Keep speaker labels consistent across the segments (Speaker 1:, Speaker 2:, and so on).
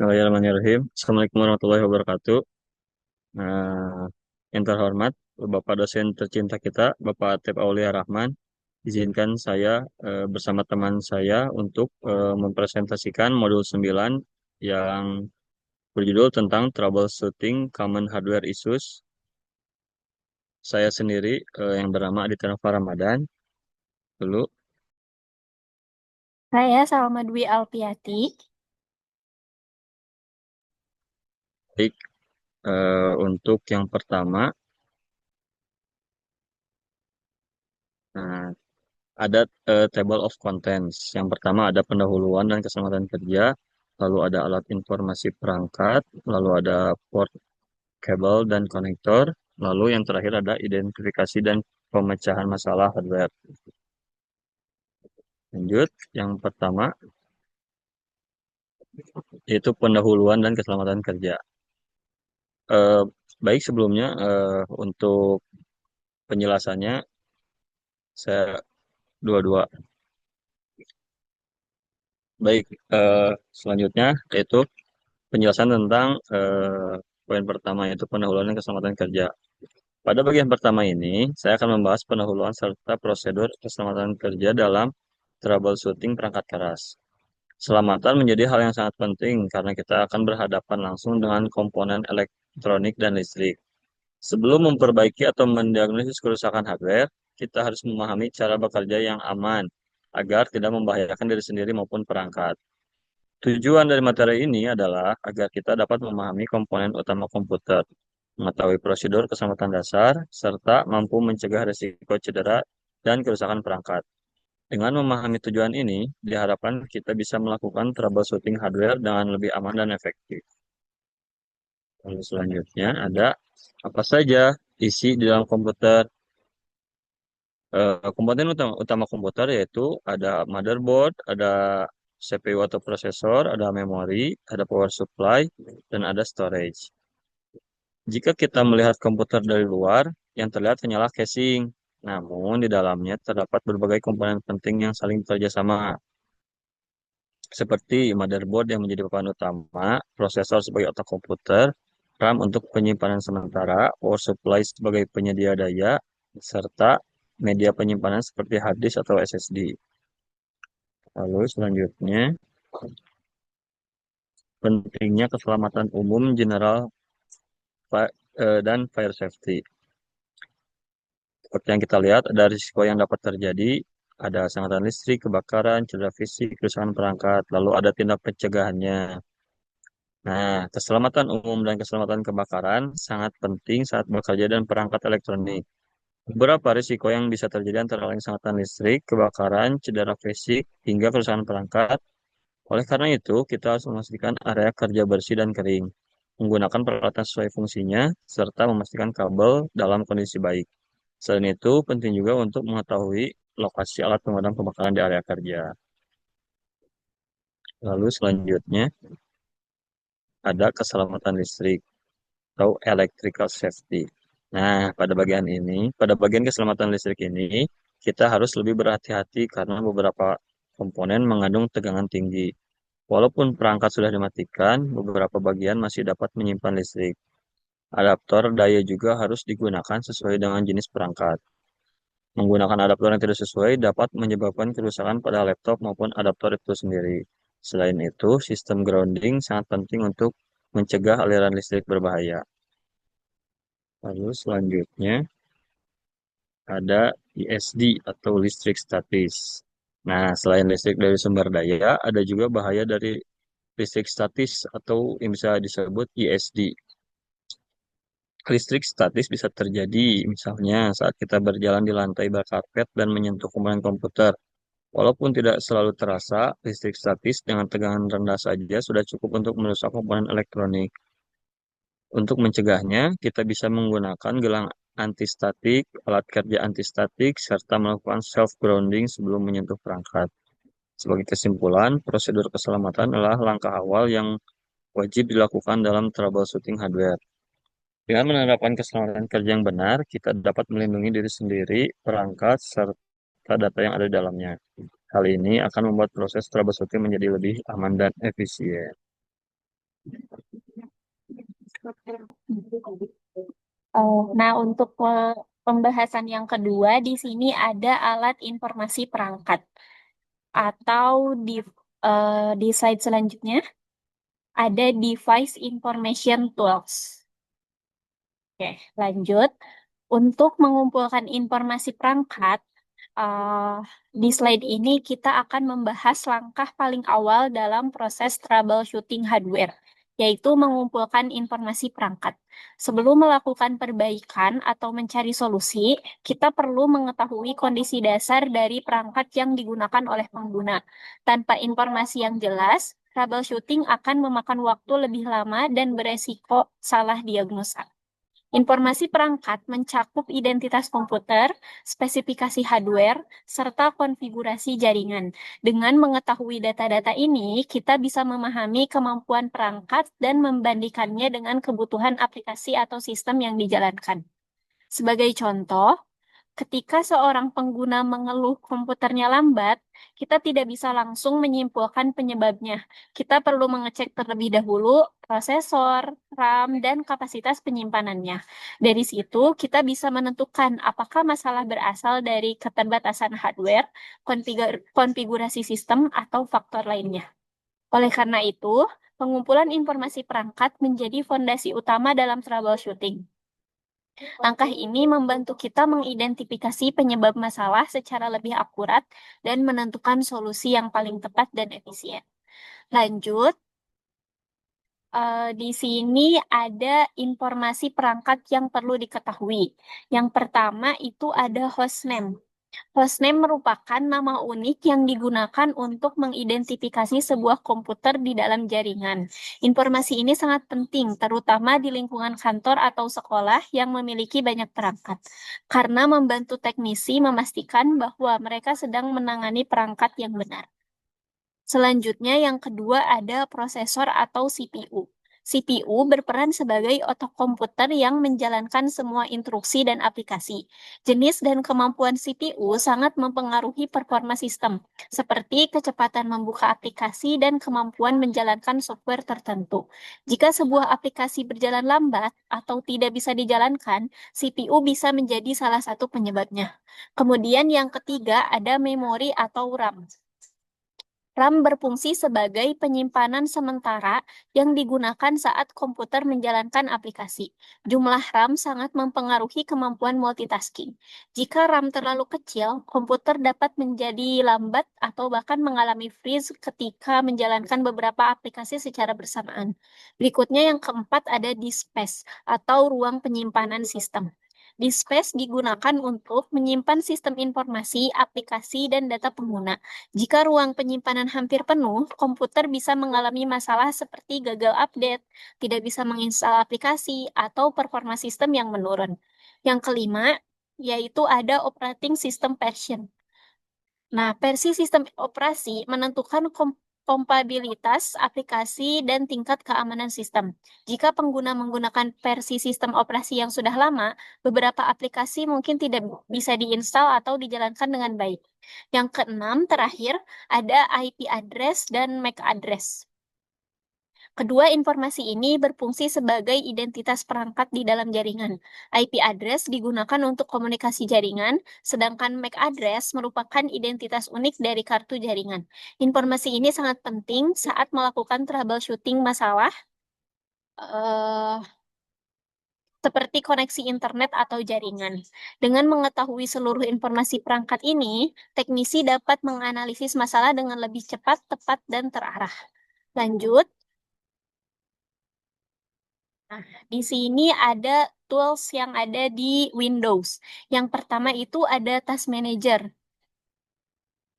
Speaker 1: Bismillahirrahmanirrahim. Assalamualaikum warahmatullahi wabarakatuh. Nah, yang terhormat Bapak dosen tercinta kita, Bapak Tep Aulia Rahman, izinkan saya bersama teman saya untuk mempresentasikan modul 9 yang berjudul tentang troubleshooting common hardware issues. Saya sendiri yang bernama Aditya Nova Ramadan. Dulu,
Speaker 2: Saya Salma Dwi Alpiati.
Speaker 1: baik, untuk yang pertama, nah, ada table of contents. Yang pertama ada pendahuluan dan keselamatan kerja, lalu ada alat informasi perangkat, lalu ada port kabel dan konektor, lalu yang terakhir ada identifikasi dan pemecahan masalah hardware. Lanjut, yang pertama yaitu pendahuluan dan keselamatan kerja. Eh, Baik sebelumnya untuk penjelasannya saya dua-dua. Baik, selanjutnya yaitu penjelasan tentang poin pertama yaitu pendahuluan dan keselamatan kerja. Pada bagian pertama ini, saya akan membahas pendahuluan serta prosedur keselamatan kerja dalam troubleshooting perangkat keras. Keselamatan menjadi hal yang sangat penting karena kita akan berhadapan langsung dengan komponen elektronik dan listrik. Sebelum memperbaiki atau mendiagnosis kerusakan hardware, kita harus memahami cara bekerja yang aman agar tidak membahayakan diri sendiri maupun perangkat. Tujuan dari materi ini adalah agar kita dapat memahami komponen utama komputer, mengetahui prosedur keselamatan dasar, serta mampu mencegah risiko cedera dan kerusakan perangkat. Dengan memahami tujuan ini, diharapkan kita bisa melakukan troubleshooting hardware dengan lebih aman dan efektif. Lalu selanjutnya ada apa saja isi di dalam komputer. Komponen utama komputer yaitu ada motherboard, ada CPU atau prosesor, ada memori, ada power supply, dan ada storage. Jika kita melihat komputer dari luar, yang terlihat hanyalah casing. Namun di dalamnya terdapat berbagai komponen penting yang saling bekerja sama, seperti motherboard yang menjadi papan utama, prosesor sebagai otak komputer, RAM untuk penyimpanan sementara, power supply sebagai penyedia daya, serta media penyimpanan seperti hard disk atau SSD. Lalu selanjutnya, pentingnya keselamatan umum general dan fire safety. Seperti yang kita lihat, ada risiko yang dapat terjadi, ada sengatan listrik, kebakaran, cedera fisik, kerusakan perangkat, lalu ada tindak pencegahannya. Nah, keselamatan umum dan keselamatan kebakaran sangat penting saat bekerja dan perangkat elektronik. Beberapa risiko yang bisa terjadi antara lain sengatan listrik, kebakaran, cedera fisik, hingga kerusakan perangkat. Oleh karena itu, kita harus memastikan area kerja bersih dan kering, menggunakan peralatan sesuai fungsinya, serta memastikan kabel dalam kondisi baik. Selain itu, penting juga untuk mengetahui lokasi alat pemadam kebakaran di area kerja. Lalu selanjutnya, ada keselamatan listrik atau electrical safety. Nah, pada bagian keselamatan listrik ini, kita harus lebih berhati-hati karena beberapa komponen mengandung tegangan tinggi. Walaupun perangkat sudah dimatikan, beberapa bagian masih dapat menyimpan listrik. Adaptor daya juga harus digunakan sesuai dengan jenis perangkat. Menggunakan adaptor yang tidak sesuai dapat menyebabkan kerusakan pada laptop maupun adaptor itu sendiri. Selain itu, sistem grounding sangat penting untuk mencegah aliran listrik berbahaya. Lalu selanjutnya ada ISD atau listrik statis. Nah, selain listrik dari sumber daya, ada juga bahaya dari listrik statis atau yang bisa disebut ISD. Listrik statis bisa terjadi misalnya saat kita berjalan di lantai berkarpet dan menyentuh komponen komputer. Walaupun tidak selalu terasa, listrik statis dengan tegangan rendah saja sudah cukup untuk merusak komponen elektronik. Untuk mencegahnya, kita bisa menggunakan gelang antistatik, alat kerja antistatik, serta melakukan self-grounding sebelum menyentuh perangkat. Sebagai kesimpulan, prosedur keselamatan adalah langkah awal yang wajib dilakukan dalam troubleshooting hardware. Dengan menerapkan keselamatan kerja yang benar, kita dapat melindungi diri sendiri, perangkat, serta data yang ada di dalamnya. Hal ini akan membuat proses troubleshooting menjadi lebih aman dan efisien.
Speaker 2: Nah, untuk pembahasan yang kedua, di sini ada alat informasi perangkat atau di slide selanjutnya ada device information tools. Oke, lanjut. Untuk mengumpulkan informasi perangkat, eh, di slide ini kita akan membahas langkah paling awal dalam proses troubleshooting hardware, yaitu mengumpulkan informasi perangkat. Sebelum melakukan perbaikan atau mencari solusi, kita perlu mengetahui kondisi dasar dari perangkat yang digunakan oleh pengguna. Tanpa informasi yang jelas, troubleshooting akan memakan waktu lebih lama dan beresiko salah diagnosa. Informasi perangkat mencakup identitas komputer, spesifikasi hardware, serta konfigurasi jaringan. Dengan mengetahui data-data ini, kita bisa memahami kemampuan perangkat dan membandingkannya dengan kebutuhan aplikasi atau sistem yang dijalankan. Sebagai contoh, ketika seorang pengguna mengeluh komputernya lambat, kita tidak bisa langsung menyimpulkan penyebabnya. Kita perlu mengecek terlebih dahulu prosesor, RAM, dan kapasitas penyimpanannya. Dari situ, kita bisa menentukan apakah masalah berasal dari keterbatasan hardware, konfigurasi sistem, atau faktor lainnya. Oleh karena itu, pengumpulan informasi perangkat menjadi fondasi utama dalam troubleshooting. Langkah ini membantu kita mengidentifikasi penyebab masalah secara lebih akurat dan menentukan solusi yang paling tepat dan efisien. Lanjut, di sini ada informasi perangkat yang perlu diketahui. Yang pertama itu ada hostname. Hostname merupakan nama unik yang digunakan untuk mengidentifikasi sebuah komputer di dalam jaringan. Informasi ini sangat penting, terutama di lingkungan kantor atau sekolah yang memiliki banyak perangkat, karena membantu teknisi memastikan bahwa mereka sedang menangani perangkat yang benar. Selanjutnya, yang kedua ada prosesor atau CPU. CPU berperan sebagai otak komputer yang menjalankan semua instruksi dan aplikasi. Jenis dan kemampuan CPU sangat mempengaruhi performa sistem, seperti kecepatan membuka aplikasi dan kemampuan menjalankan software tertentu. Jika sebuah aplikasi berjalan lambat atau tidak bisa dijalankan, CPU bisa menjadi salah satu penyebabnya. Kemudian yang ketiga ada memori atau RAM. RAM berfungsi sebagai penyimpanan sementara yang digunakan saat komputer menjalankan aplikasi. Jumlah RAM sangat mempengaruhi kemampuan multitasking. Jika RAM terlalu kecil, komputer dapat menjadi lambat atau bahkan mengalami freeze ketika menjalankan beberapa aplikasi secara bersamaan. Berikutnya yang keempat ada disk space atau ruang penyimpanan sistem. Disk space digunakan untuk menyimpan sistem informasi, aplikasi, dan data pengguna. Jika ruang penyimpanan hampir penuh, komputer bisa mengalami masalah seperti gagal update, tidak bisa menginstal aplikasi, atau performa sistem yang menurun. Yang kelima, yaitu ada operating system version. Nah, versi sistem operasi menentukan kompatibilitas aplikasi dan tingkat keamanan sistem. Jika pengguna menggunakan versi sistem operasi yang sudah lama, beberapa aplikasi mungkin tidak bisa diinstal atau dijalankan dengan baik. Yang keenam, terakhir, ada IP address dan MAC address. Kedua informasi ini berfungsi sebagai identitas perangkat di dalam jaringan. IP address digunakan untuk komunikasi jaringan, sedangkan MAC address merupakan identitas unik dari kartu jaringan. Informasi ini sangat penting saat melakukan troubleshooting masalah eh, seperti koneksi internet atau jaringan. Dengan mengetahui seluruh informasi perangkat ini, teknisi dapat menganalisis masalah dengan lebih cepat, tepat, dan terarah. Lanjut. Nah, di sini ada tools yang ada di Windows. Yang pertama itu ada Task Manager.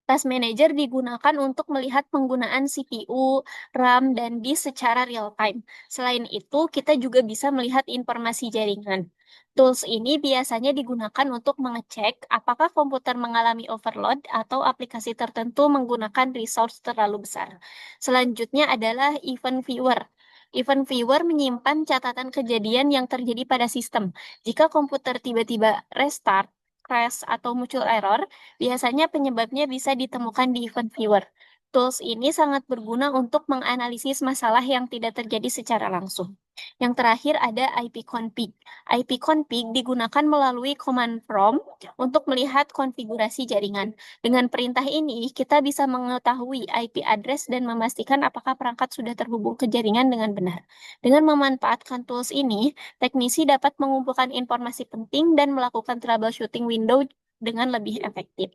Speaker 2: Task Manager digunakan untuk melihat penggunaan CPU, RAM, dan disk secara real-time. Selain itu, kita juga bisa melihat informasi jaringan. Tools ini biasanya digunakan untuk mengecek apakah komputer mengalami overload atau aplikasi tertentu menggunakan resource terlalu besar. Selanjutnya adalah Event Viewer. Event Viewer menyimpan catatan kejadian yang terjadi pada sistem. Jika komputer tiba-tiba restart, crash, atau muncul error, biasanya penyebabnya bisa ditemukan di Event Viewer. Tools ini sangat berguna untuk menganalisis masalah yang tidak terjadi secara langsung. Yang terakhir ada ipconfig. Ipconfig digunakan melalui command prompt untuk melihat konfigurasi jaringan. Dengan perintah ini, kita bisa mengetahui IP address dan memastikan apakah perangkat sudah terhubung ke jaringan dengan benar. Dengan memanfaatkan tools ini, teknisi dapat mengumpulkan informasi penting dan melakukan troubleshooting Windows dengan lebih efektif.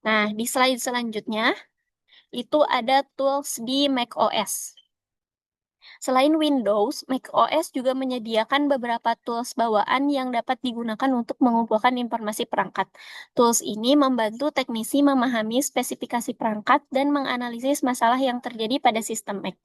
Speaker 2: Nah, di slide selanjutnya, itu ada tools di macOS. Selain Windows, macOS juga menyediakan beberapa tools bawaan yang dapat digunakan untuk mengumpulkan informasi perangkat. Tools ini membantu teknisi memahami spesifikasi perangkat dan menganalisis masalah yang terjadi pada sistem Mac.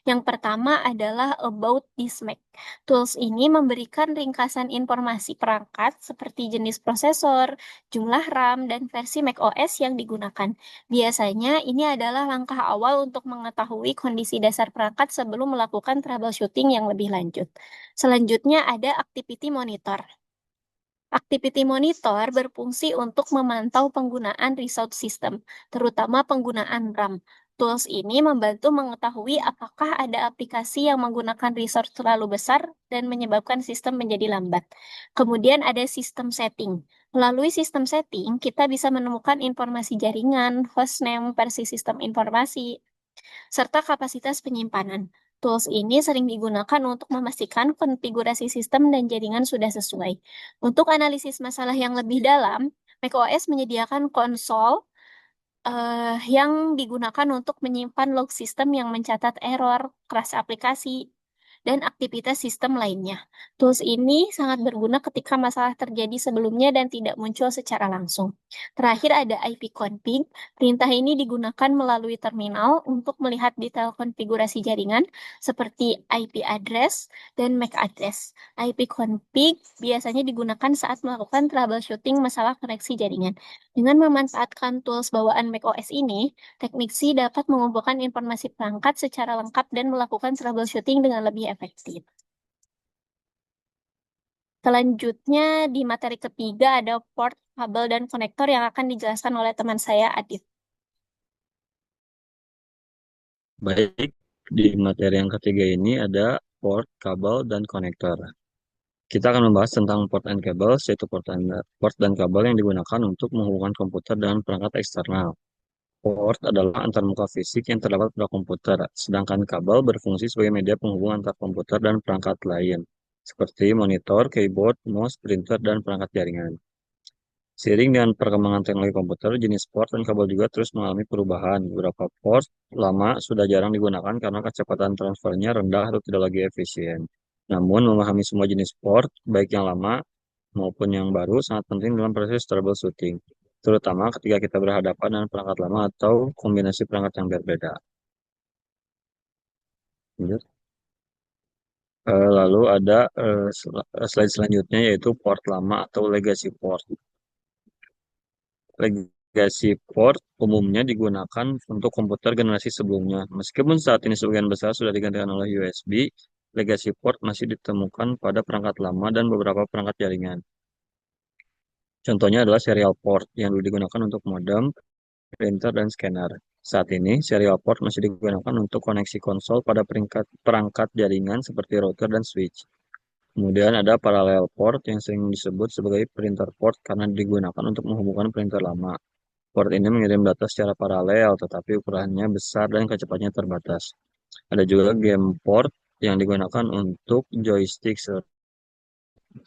Speaker 2: Yang pertama adalah About This Mac. Tools ini memberikan ringkasan informasi perangkat seperti jenis prosesor, jumlah RAM, dan versi macOS yang digunakan. Biasanya ini adalah langkah awal untuk mengetahui kondisi dasar perangkat sebelum melakukan troubleshooting yang lebih lanjut. Selanjutnya ada Activity Monitor. Activity Monitor berfungsi untuk memantau penggunaan resource system, terutama penggunaan RAM. Tools ini membantu mengetahui apakah ada aplikasi yang menggunakan resource terlalu besar dan menyebabkan sistem menjadi lambat. Kemudian ada sistem setting. Melalui sistem setting, kita bisa menemukan informasi jaringan, hostname, versi sistem informasi, serta kapasitas penyimpanan. Tools ini sering digunakan untuk memastikan konfigurasi sistem dan jaringan sudah sesuai. Untuk analisis masalah yang lebih dalam, macOS menyediakan konsol yang digunakan untuk menyimpan log sistem yang mencatat error, crash aplikasi, dan aktivitas sistem lainnya. Tools ini sangat berguna ketika masalah terjadi sebelumnya dan tidak muncul secara langsung. Terakhir ada ipconfig. Perintah ini digunakan melalui terminal untuk melihat detail konfigurasi jaringan seperti IP address dan MAC address. Ipconfig biasanya digunakan saat melakukan troubleshooting masalah koneksi jaringan. Dengan memanfaatkan tools bawaan macOS ini, teknisi dapat mengumpulkan informasi perangkat secara lengkap dan melakukan troubleshooting dengan lebih efektif. Selanjutnya, di materi ketiga ada port, kabel, dan konektor yang akan dijelaskan oleh teman saya, Adit.
Speaker 1: Baik, di materi yang ketiga ini ada port, kabel, dan konektor. Kita akan membahas tentang port and cables, yaitu port dan kabel yang digunakan untuk menghubungkan komputer dengan perangkat eksternal. Port adalah antarmuka fisik yang terdapat pada komputer, sedangkan kabel berfungsi sebagai media penghubung antar komputer dan perangkat lain, seperti monitor, keyboard, mouse, printer, dan perangkat jaringan. Seiring dengan perkembangan teknologi komputer, jenis port dan kabel juga terus mengalami perubahan. Beberapa port lama sudah jarang digunakan karena kecepatan transfernya rendah atau tidak lagi efisien. Namun, memahami semua jenis port, baik yang lama maupun yang baru, sangat penting dalam proses troubleshooting, terutama ketika kita berhadapan dengan perangkat lama atau kombinasi perangkat yang berbeda. Lanjut. Lalu ada slide selanjutnya yaitu port lama atau legacy port. Legacy port umumnya digunakan untuk komputer generasi sebelumnya. Meskipun saat ini sebagian besar sudah digantikan oleh USB, legacy port masih ditemukan pada perangkat lama dan beberapa perangkat jaringan. Contohnya adalah serial port yang dulu digunakan untuk modem, printer, dan scanner. Saat ini, serial port masih digunakan untuk koneksi konsol pada perangkat jaringan seperti router dan switch. Kemudian ada parallel port yang sering disebut sebagai printer port karena digunakan untuk menghubungkan printer lama. Port ini mengirim data secara paralel, tetapi ukurannya besar dan kecepatannya terbatas. Ada juga game port yang digunakan untuk joystick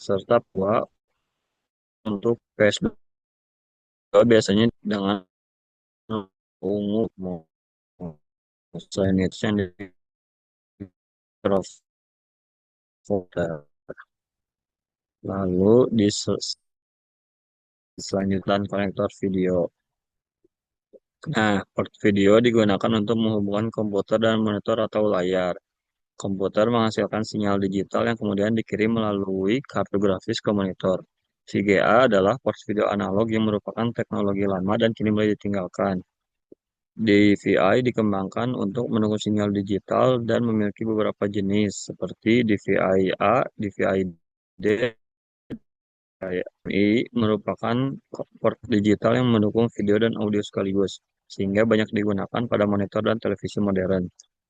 Speaker 1: serta pula untuk PS2 biasanya dengan ungu. Selain itu yang di folder. Lalu di selanjutnya konektor video. Nah, port video digunakan untuk menghubungkan komputer dan monitor atau layar. Komputer menghasilkan sinyal digital yang kemudian dikirim melalui kartu grafis ke monitor. VGA adalah port video analog yang merupakan teknologi lama dan kini mulai ditinggalkan. DVI dikembangkan untuk menunggu sinyal digital dan memiliki beberapa jenis seperti DVI-A, DVI-D, DVI merupakan port digital yang mendukung video dan audio sekaligus. sehingga banyak digunakan pada monitor dan televisi modern.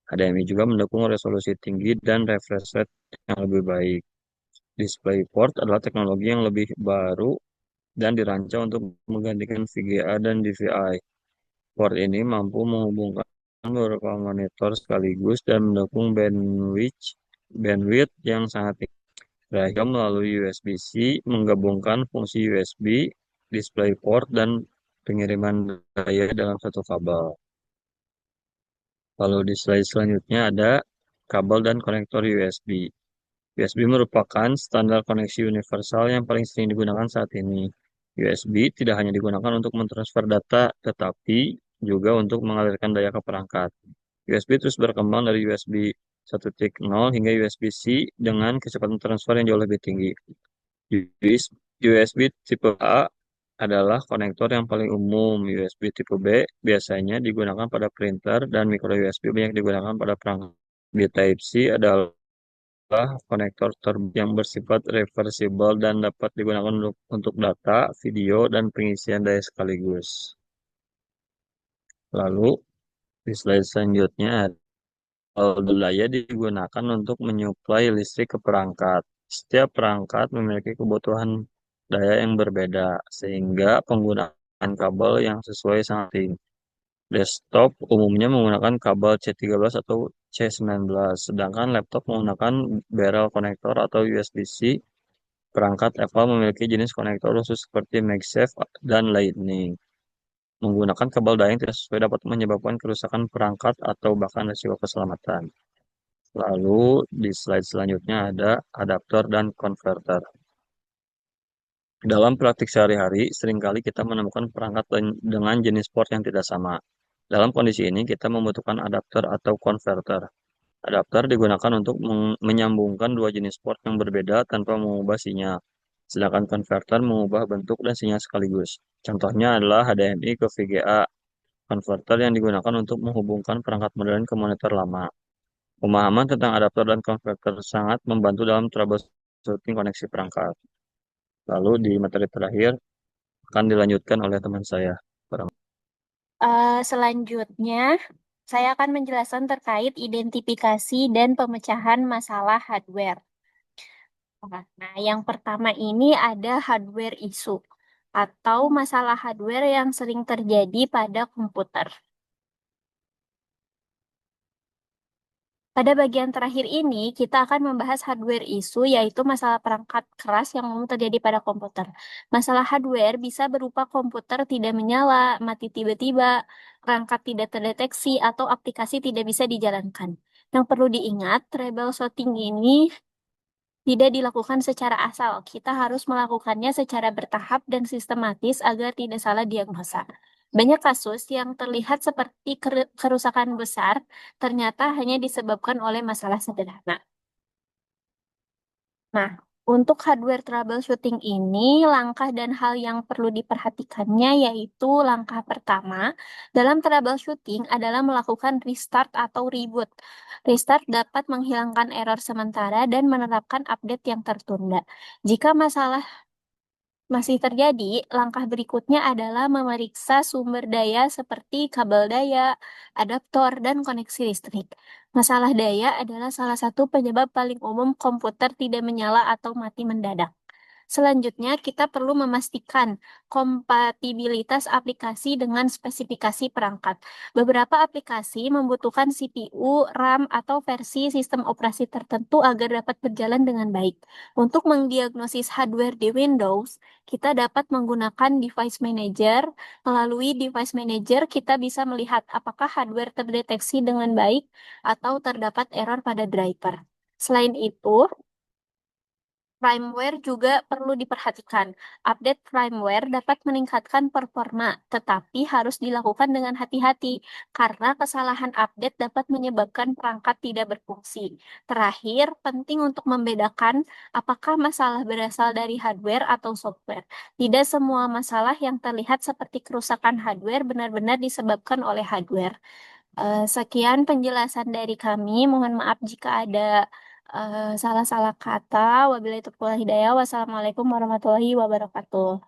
Speaker 1: HDMI juga mendukung resolusi tinggi dan refresh rate yang lebih baik. DisplayPort adalah teknologi yang lebih baru dan dirancang untuk menggantikan VGA dan DVI. Port ini mampu menghubungkan beberapa monitor sekaligus dan mendukung bandwidth yang sangat tinggi. Terakhir, melalui USB-C menggabungkan fungsi USB, DisplayPort, dan pengiriman daya dalam satu kabel. Lalu di slide selanjutnya ada kabel dan konektor USB. USB merupakan standar koneksi universal yang paling sering digunakan saat ini. USB tidak hanya digunakan untuk mentransfer data, tetapi juga untuk mengalirkan daya ke perangkat. USB terus berkembang dari USB 1.0 hingga USB-C dengan kecepatan transfer yang jauh lebih tinggi. USB tipe A adalah konektor yang paling umum. USB tipe B biasanya digunakan pada printer dan micro USB banyak digunakan pada perangkat. Di Type-C adalah konektor yang bersifat reversible dan dapat digunakan untuk data, video, dan pengisian daya sekaligus. Lalu, di slide selanjutnya, daya digunakan untuk menyuplai listrik ke perangkat. Setiap perangkat memiliki kebutuhan daya yang berbeda, sehingga penggunaan kabel yang sesuai sangat penting. Desktop umumnya menggunakan kabel C13 atau C19, sedangkan laptop menggunakan barrel konektor atau USB-C. Perangkat Apple memiliki jenis konektor khusus seperti MagSafe dan Lightning. Menggunakan kabel daya yang tidak sesuai dapat menyebabkan kerusakan perangkat atau bahkan risiko keselamatan. Lalu di slide selanjutnya ada adaptor dan konverter. Dalam praktik sehari-hari, seringkali kita menemukan perangkat dengan jenis port yang tidak sama. Dalam kondisi ini, kita membutuhkan adapter atau konverter. Adapter digunakan untuk menyambungkan dua jenis port yang berbeda tanpa mengubah sinyal. Sedangkan konverter mengubah bentuk dan sinyal sekaligus. Contohnya adalah HDMI ke VGA, konverter yang digunakan untuk menghubungkan perangkat modern ke monitor lama. Pemahaman tentang adapter dan konverter sangat membantu dalam troubleshooting koneksi perangkat. Lalu di materi terakhir akan dilanjutkan oleh teman saya.
Speaker 2: Selanjutnya, saya akan menjelaskan terkait identifikasi dan pemecahan masalah hardware. Nah, yang pertama ini ada hardware issue atau masalah hardware yang sering terjadi pada komputer. Pada bagian terakhir ini, kita akan membahas hardware issue, yaitu masalah perangkat keras yang umum terjadi pada komputer. Masalah hardware bisa berupa komputer tidak menyala, mati tiba-tiba, perangkat tidak terdeteksi, atau aplikasi tidak bisa dijalankan. Yang perlu diingat, troubleshooting ini tidak dilakukan secara asal. Kita harus melakukannya secara bertahap dan sistematis agar tidak salah diagnosa. Banyak kasus yang terlihat seperti kerusakan besar ternyata hanya disebabkan oleh masalah sederhana. Nah, untuk hardware troubleshooting ini, langkah dan hal yang perlu diperhatikannya yaitu langkah pertama dalam troubleshooting adalah melakukan restart atau reboot. Restart dapat menghilangkan error sementara dan menerapkan update yang tertunda. Jika masalah masih terjadi, langkah berikutnya adalah memeriksa sumber daya seperti kabel daya, adaptor, dan koneksi listrik. Masalah daya adalah salah satu penyebab paling umum komputer tidak menyala atau mati mendadak. Selanjutnya, kita perlu memastikan kompatibilitas aplikasi dengan spesifikasi perangkat. Beberapa aplikasi membutuhkan CPU, RAM, atau versi sistem operasi tertentu agar dapat berjalan dengan baik. Untuk mendiagnosis hardware di Windows, kita dapat menggunakan Device Manager. Melalui Device Manager, kita bisa melihat apakah hardware terdeteksi dengan baik atau terdapat error pada driver. Selain itu, firmware juga perlu diperhatikan. Update firmware dapat meningkatkan performa, tetapi harus dilakukan dengan hati-hati karena kesalahan update dapat menyebabkan perangkat tidak berfungsi. Terakhir, penting untuk membedakan apakah masalah berasal dari hardware atau software. Tidak semua masalah yang terlihat seperti kerusakan hardware benar-benar disebabkan oleh hardware. Sekian penjelasan dari kami. Mohon maaf jika ada salah-salah kata. Wabillahi taufiq wal hidayah. Wassalamualaikum warahmatullahi wabarakatuh.